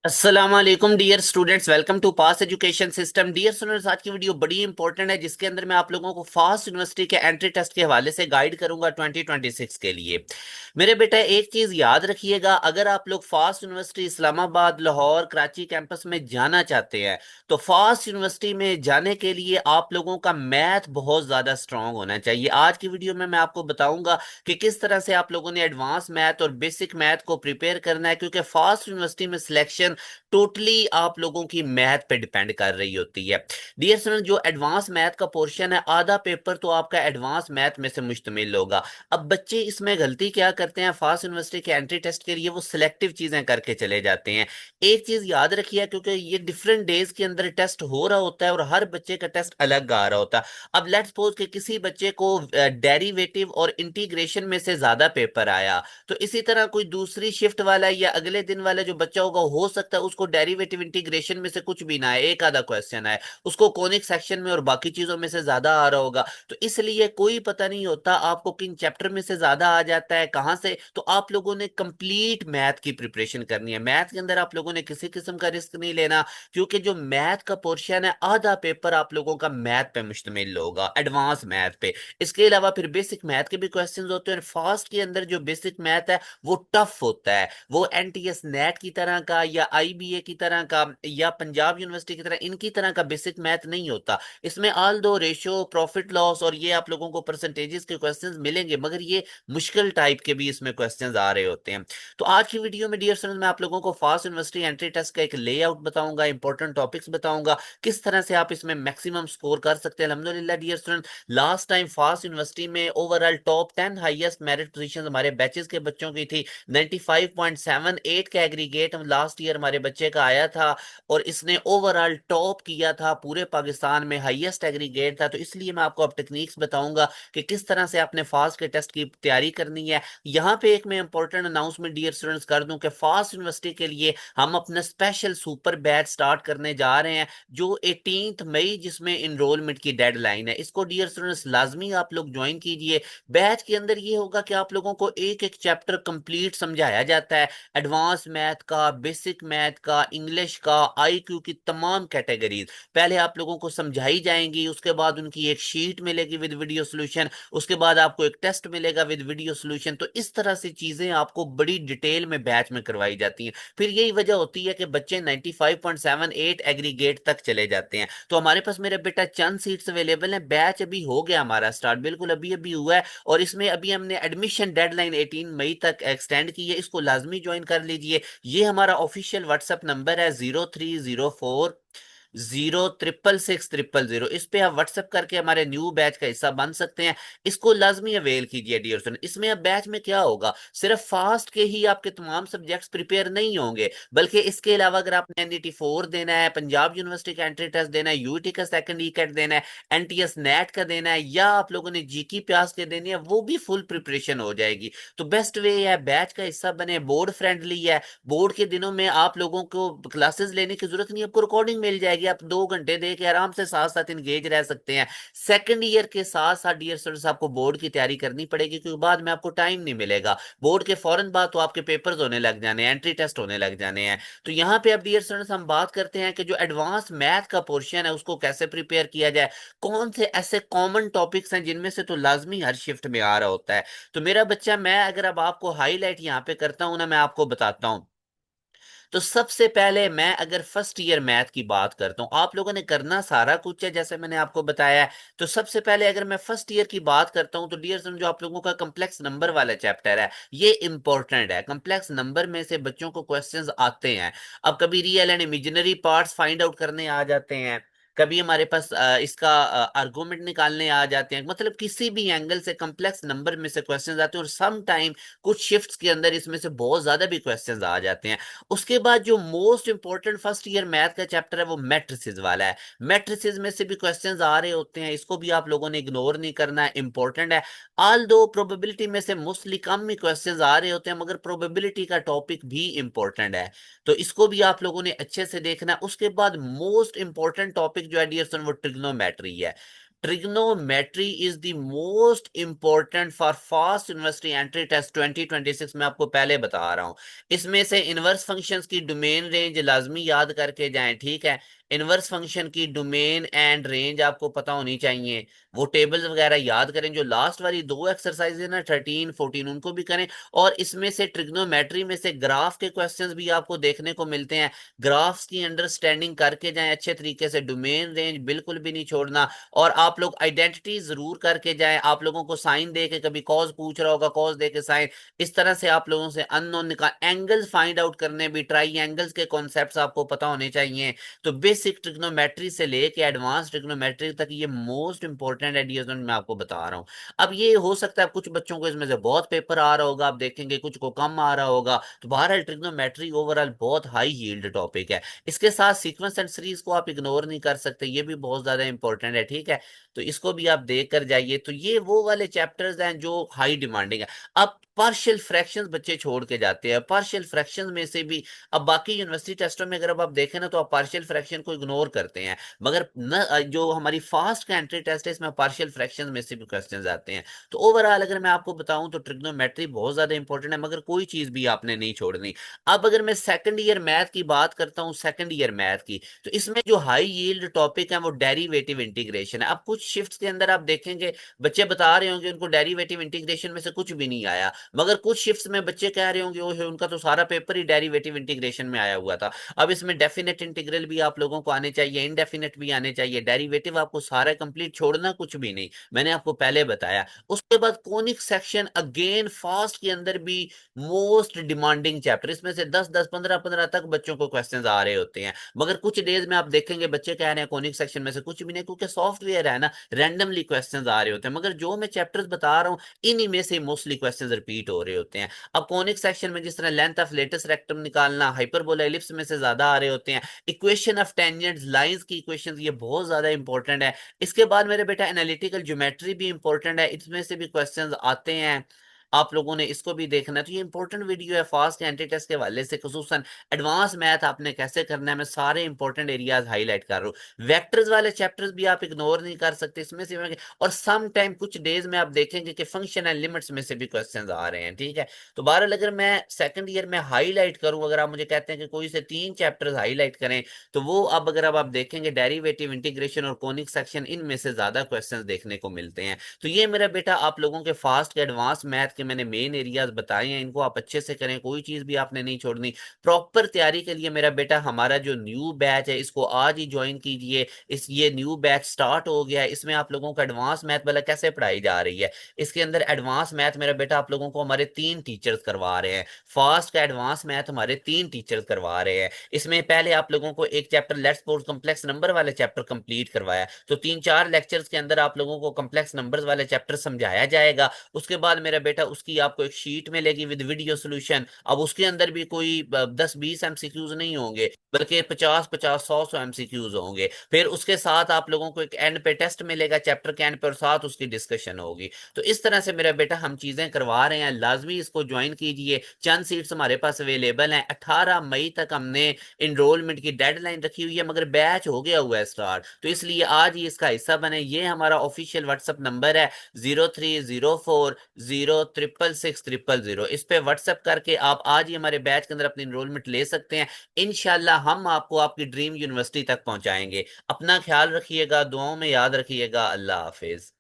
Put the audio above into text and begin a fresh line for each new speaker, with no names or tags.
अस्सलाम वालेकुम dear students, welcome to pass education system. Dear students, आज की वीडियो बड़ी इंपॉर्टेंट है जिसके अंदर मैं आप लोगों को फास्ट यूनिवर्सिटी के एंट्री टेस्ट के हवाले से गाइड करूंगा 2026 के लिए। मेरे बेटा, एक चीज याद रखिएगा, अगर आप लोग fast university Islamabad, Lahore, Karachi campus में जाना चाहते हैं तो फास्ट यूनिवर्सिटी में जाने के लिए आप लोगों का मैथ बहुत ज्यादा स्ट्रांग होना चाहिए। आज की वीडियो में मैं आपको बताऊंगा कि किस तरह से आप लोगों ने एडवांस मैथ और बेसिक मैथ को प्रिपेयर करना है, क्योंकि फास्ट यूनिवर्सिटी में सिलेक्शन टोटली आप लोगों की मैथ पे डिपेंड कर रही होती है। डियर स्टूडेंट, जो एडवांस मैथ का पोर्शन है, आधा पेपर तो आपका एडवांस मैथ में से मुश्तमिल होगा। अब बच्चे इसमें गलती क्या करते हैं, फास्ट यूनिवर्सिटी के एंट्री टेस्ट के लिए वो सिलेक्टिव चीजें करके चले जाते हैं। एक चीज याद रखिए, क्योंकि ये डिफरेंट डेज के अंदर टेस्ट हो रहा होता है और हर बच्चे का टेस्ट अलग आ रहा होता है। अब लेट्स सपोज कि किसी बच्चे को डेरिवेटिव और इंटीग्रेशन में से ज्यादा पेपर आया, तो इसी तरह कोई दूसरी शिफ्ट वाला या अगले दिन वाला जो बच्चा होगा, हो सकता है उसको डेरिवेटिव इंटीग्रेशन में से कुछ भी ना आए, एक आधा क्वेश्चन आए, उसको कोनिक सेक्शन में और बाकी चीजों में से ज्यादा आ रहा होगा। तो इसलिए कोई पता नहीं होता आपको किन चैप्टर में से ज्यादा आ जाता है, कहां से। तो आप लोगों ने कंप्लीट मैथ की प्रिपरेशन करनी है। मैथ के अंदर आप लोगों ने किसी किस्म का रिस्क नहीं लेना, क्योंकि जो मैथ का पोर्शन है, आधा पेपर आप लोगों का मैथ पे मुश्तमिल होगा, एडवांस मैथ पे। इसके अलावा फिर बेसिक मैथ के भी क्वेश्चंस होते हैं। फास्ट के अंदर जो बेसिक मैथ है वो टफ होता है, वो एनटीएस नेट की तरह का या आईबीए की तरह का या पंजाब यूनिवर्सिटी की तरह इनकी तरह का बेसिक मैथ नहीं होता। इसमें आल दो रेशो, प्रॉफिट लॉस और ये आप लोगों को परसेंटेजेस के क्वेश्चंस मिलेंगे, मगर ये मुश्किल टाइप के भी इसमें क्वेश्चंस आ रहे होते हैं। तो आज की वीडियो में डियर स्टूडेंट्स, मैं आप लोगों को फास्ट यूनिवर्सिटी एंट्री टेस्ट का एक लेआउट बताऊंगा, इंपॉर्टेंट टॉपिक्स बताऊंगा, किस तरह से आप इसमें मैक्सिमम स्कोर कर सकते हैं। अल्हम्दुलिल्लाह dear student, last time FAST university में overall top 10 highest merit position हमारे बैचेस के बच्चों की थी। 95.78 का एग्रीगेट लास्ट ईयर हमारे बच्चे का आया था और इसने ओवरऑल टॉप किया था, पूरे पाकिस्तान में हाईएस्ट एग्रीगेट था। तो इसलिए मैं आपको अब टेक्निक्स बताऊंगा कि किस तरह से आपने फास्ट के टेस्ट की तैयारी करनी है। यहाँ पे एक मैं इंपॉर्टेंट अनाउंसमेंट डियर स्टूडेंट्स कर दूं कि फास्ट यूनिवर्सिटी के लिए हम अपना स्पेशल सुपर बैच स्टार्ट करने जा रहे हैं, जो 18 मई, जिसमें इनरोलमेंट की डेडलाइन है। इसको डियर स्टूडेंट्स लाजमी आप लोग ज्वाइन कीजिए। बैच के अंदर ये होगा कि आप लोगों को एक एक चैप्टर कंप्लीट समझाया जाता है, एडवांस मैथ का, बेसिक मैथ का, इंग्लिश का, आईक्यू की तमाम कैटेगरीज पहले आप लोगों को समझाई जाएंगी। उसके बाद उनकी एक शीट मिलेगी विद वीडियो सोल्यूशन, उसके बाद आपको एक टेस्ट मिलेगा विद वीडियो सोल्यूशन। तो इस तरह से चीजें आपको बड़ी डिटेल में बैच में करवाई जाती हैं। फिर यही वजह होती है कि बच्चे 95.78 एग्रीगेट तक चले जाते हैं। तो हमारे पास मेरे बेटा चंद सीट्स अवेलेबल हैं। बैच अभी हो गया हमारा स्टार्ट, बिल्कुल अभी अभी हुआ है, और इसमें अभी हमने एडमिशन डेडलाइन 18 मई तक एक्सटेंड की है। इसको लाजमी ज्वाइन कर लीजिए। ये हमारा ऑफिशियल व्हाट्सएप नंबर है, 0304 0666000। इस पे आप व्हाट्सएप करके हमारे न्यू बैच का हिस्सा बन सकते हैं। इसको लाजमी अवेल कीजिए डियर स्टूडेंट। इसमें अब बैच में क्या होगा, सिर्फ फास्ट के ही आपके तमाम सब्जेक्ट्स प्रिपेयर नहीं होंगे, बल्कि इसके अलावा अगर आपने एनईटी 4 देना है, पंजाब यूनिवर्सिटी का एंट्री टेस्ट देना है, यूईटी का सेकंड ई कैट देना है, एनटीएस नेट का देना है, या आप लोगों ने जीकी प्यास के देनी है, वो भी फुल प्रिपरेशन हो जाएगी। तो बेस्ट वे है, बैच का हिस्सा बने, बोर्ड फ्रेंडली है। बोर्ड के दिनों में आप लोगों को क्लासेस लेने की जरूरत नहीं, आपको रिकॉर्डिंग मिल जाएगी, आप 2 घंटे दे के आराम से साथ साथ इंगेज रह सकते हैं। सेकंड ईयर के साथ साथ डियर स्टूडेंट्स, आपको बोर्ड की तैयारी करनी पड़ेगी, क्योंकि बाद में आपको टाइम नहीं मिलेगा। बोर्ड के फौरन बाद तो आपके पेपर्स होने लग जाने हैं, एंट्री टेस्ट होने लग जाने हैं। तो यहाँ पे अब डियर स्टूडेंट्स हम बात करते हैं कि जो एडवांस मैथ का पोर्शन है उसको कैसे प्रिपेयर किया जाए, कौन से ऐसे कॉमन टॉपिक्स हैं जिनमें से तो लाजमी हर शिफ्ट में आ रहा होता है। तो मेरा बच्चा, मैं अगर अब आपको हाईलाइट यहाँ पे करता हूँ ना, मैं आपको बताता हूँ। तो सबसे पहले मैं अगर फर्स्ट ईयर मैथ की बात करता हूं, आप लोगों ने करना सारा कुछ है जैसे मैंने आपको बताया है। तो सबसे पहले अगर मैं फर्स्ट ईयर की बात करता हूं, तो डियर स्टूडेंट, जो आप लोगों का कम्प्लेक्स नंबर वाला चैप्टर है, ये इंपॉर्टेंट है। कम्प्लेक्स नंबर में से बच्चों को क्वेश्चंस आते हैं। अब कभी real and imaginary parts find out करने आ जाते हैं, कभी हमारे पास इसका आर्गुमेंट निकालने आ जाते हैं। मतलब किसी भी एंगल से कम्प्लेक्स नंबर में से क्वेश्चंस आते हैं, और सम टाइम कुछ शिफ्ट्स के अंदर इसमें से बहुत ज्यादा भी क्वेश्चंस आ जाते हैं। उसके बाद जो most important first year math का चैप्टर है वो मैट्रिसेस वाला है। मैट्रिसेस में से भी क्वेश्चंस आ रहे होते हैं, इसको भी आप लोगों ने इग्नोर नहीं करना है, इंपॉर्टेंट है। ऑल दो प्रोबेबिलिटी में से मोस्टली कम ही क्वेश्चंस आ रहे होते हैं, मगर प्रोबेबिलिटी का टॉपिक भी इंपॉर्टेंट है, तो इसको भी आप लोगों ने अच्छे से देखना है। उसके बाद मोस्ट इंपॉर्टेंट टॉपिक जो है डियर सन, वो ट्रिग्नोमेट्री है। Trigonometry is the most important for fast university entry test 2026 में, आपको पहले बता रहा हूं। इसमें से इनवर्स फंक्शंस की डोमेन रेंज लाजमी याद करके जाएं, ठीक है। इनवर्स फंक्शन की डोमेन एंड रेंज आपको पता होनी चाहिए। वो टेबल्स वगैरह याद करें, जो लास्ट वाली दो एक्सरसाइज है ना 13 14, उनको भी करें। और इसमें से ट्रिग्नोमेट्री में से ग्राफ के क्वेश्चंस भी आपको देखने को मिलते हैं। ग्राफ्स की अंडरस्टैंडिंग करके जाएं अच्छे तरीके से, डोमेन रेंज बिल्कुल भी नहीं छोड़ना। और आप लोग आइडेंटिटी जरूर करके जाएं। आप लोगों को साइन दे के, कभी कॉज पूछ रहा होगा, कॉज दे के साइन, इस तरह से आप लोगों से अननोन का एंगल्स फाइंड आउट करने भी, ट्राई एंगल्स के कॉन्सेप्ट्स आपको पता होने चाहिए। तो बेसिक ट्रिग्नोमेट्री से लेके एडवांस ट्रिग्नोमेट्री तक ये मोस्ट इंपॉर्टेंट आइडियाज मैं आपको बता रहा हूँ। अब ये हो सकता है कुछ बच्चों को इसमें से बहुत पेपर आ रहा होगा, आप देखेंगे कुछ को कम आ रहा होगा। तो बहरहाल ट्रिग्नोमेट्री ओवरऑल बहुत हाई यील्ड टॉपिक है। इसके साथ सीक्वेंस एंड सीरीज को आप इग्नोर नहीं कर सकते, ये भी बहुत ज्यादा इंपॉर्टेंट है, ठीक है। तो इसको भी आप देख कर जाइए। तो ये वो वाले चैप्टर्स हैं जो हाई डिमांडिंग है। अब पार्शियल फ्रैक्शंस बच्चे छोड़ के जाते हैं। पार्शियल फ्रैक्शंस में से भी, अब बाकी यूनिवर्सिटी टेस्टों में अगर अब आप देखें ना, तो आप पार्शियल फ्रैक्शन को इग्नोर करते हैं, मगर न जो हमारी फास्ट का एंट्री टेस्ट है इसमें पार्शियल फ्रैक्शंस में से भी क्वेश्चंस आते हैं। तो ओवरऑल अगर मैं आपको बताऊं तो ट्रिग्नोमेट्री बहुत ज्यादा इंपॉर्टेंट है, मगर कोई चीज भी आपने नहीं छोड़नी। अब अगर मैं सेकंड ईयर मैथ की बात करता हूं, सेकंड ईयर मैथ की, तो इसमें जो हाई यील्ड टॉपिक है वो डेरिवेटिव इंटीग्रेशन है। अब कुछ शिफ्ट्स के अंदर आप देखेंगे बच्चे बता रहे होंगे उनको डेरिवेटिव इंटीग्रेशन में से कुछ भी नहीं आया, मगर कुछ शिफ्ट्स में बच्चे कह रहे होंगे ओहे उनका तो सारा पेपर ही डेरिवेटिव इंटीग्रेशन में आया हुआ था। अब इसमें डेफिनेट इंटीग्रल भी आप लोगों को आने चाहिए, इनडेफिनेट भी आने चाहिए, डेरिवेटिव आपको सारा कंप्लीट, छोड़ना कुछ भी नहीं, मैंने आपको पहले बताया। उसके बाद कोनिक सेक्शन अगेन फास्ट के अंदर भी मोस्ट डिमांडिंग चैप्टर, इसमें से 10 10 15 15 तक बच्चों को क्वेश्चंस आ रहे होते हैं। मगर कुछ डेज में आप देखेंगे बच्चे कह रहे हैं कोनिक सेक्शन में से कुछ भी नहीं, क्योंकि सॉफ्टवेयर है ना, रैंडमली क्वेश्चंस आ रहे होते हैं। मगर जो मैं चैप्टर्स बता रहा हूँ इन्हीं में से मोस्टली क्वेश्चंस रिपीट हो रहे होते हैं। अब कोनिक सेक्शन में जिस तरह लेंथ ऑफ लेटेस्ट रेक्टम निकालना, हाइपरबोला एलिप्स में से ज्यादा आ रहे होते हैं। इक्वेशन ऑफ टेंजेंट्स, लाइंस की इक्वेशंस, ये बहुत ज्यादा इंपॉर्टेंट है। इसके बाद मेरे बेटा एनालिटिकल ज्योमेट्री भी इंपॉर्टेंट है, इसमें से भी क्वेश्चंस आते हैं, आप लोगों ने इसको भी देखना है। तो ये इंपॉर्टेंट वीडियो है फास्ट एंट्री टेस्ट के हवाले से, खुसूसन एडवांस मैथ आपने कैसे करना है, मैं सारे इंपॉर्टेंट एरियाज हाईलाइट कर रहा हूँ। वेक्टर्स वाले चैप्टर्स भी आप इग्नोर नहीं कर सकते, इसमें से और सम टाइम कुछ डेज में आप देखेंगे कि फंक्शन एंड लिमिट्स में से भी क्वेश्चंस आ रहे हैं, ठीक है। तो बहरहाल अगर मैं सेकंड ईयर में हाईलाइट करूं, अगर आप मुझे कहते हैं कि कोई से 3 चैप्टर्स हाईलाइट करें, तो वो अब अगर अब आप देखेंगे डेरिवेटिव इंटीग्रेशन और कोनिक सेक्शन, इनमें से ज्यादा क्वेश्चंस देखने को मिलते हैं। तो ये मेरा बेटा आप लोगों के फास्ट के एडवांस मैथ के मैंने मेन एरियाज बताए हैं, इनको आप अच्छे से करें, कोई चीज भी आपने नहीं छोड़नी। प्रॉपर तैयारी के लिए मेरा बेटा हमारा जो न्यू बैच है इसको आज ही ज्वाइन कीजिए। इस ये न्यू बैच स्टार्ट हो गया है, इसमें आप लोगों को एडवांस मैथ वाला कैसे पढ़ाई जा रही है। इसके अंदर एडवांस मैथ मेरा बेटा आप लोगों को हमारे 3 टीचर्स करवा रहे हैं। फास्ट का एडवांस मैथ हमारे 3 टीचर्स करवा रहे हैं। इसमें पहले आप लोगों को एक chapter let's suppose complex number वाले चैप्टर कंप्लीट करवाया, तो 3 4 लेक्चर्स के अंदर आप लोगों को कॉम्प्लेक्स नंबर्स वाले चैप्टर समझाया जाएगा। उसके बाद मेरा बेटा उसकी आपको एक शीट मिलेगी विद वीडियो सोल्यूशन। अब उसके अंदर भी कोई 10 20 एमसीक्यूज नहीं होंगे, बल्कि 50 50 100 100 एमसीक्यूज होंगे। फिर उसके साथ आप लोगों को एक एंड पे टेस्ट मिलेगा चैप्टर के एंड पे, और साथ उसकी डिस्कशन होगी। तो इस तरह से मेरा बेटा हम चीजें करवा रहे हैं, लाजमी इसको ज्वाइन कीजिए। चंद सीट्स हमारे पास अवेलेबल हैं, 18 मई तक हमने इनरोलमेंट की डेडलाइन रखी हुई है, मगर बैच हो गया हुआ है स्टार्ट, तो इसलिए आज ही इसका हिस्सा बने। ये हमारा ऑफिशियल व्हाट्सअप नंबर है 0304 0666000। इस पे व्हाट्सअप करके आप आज ही हमारे बैच के अंदर अपनी इनरोलमेंट ले सकते हैं। इंशाल्लाह हम आपको आपकी ड्रीम यूनिवर्सिटी तक पहुंचाएंगे। अपना ख्याल रखिएगा, दुआओं में याद रखिएगा। अल्लाह हाफिज।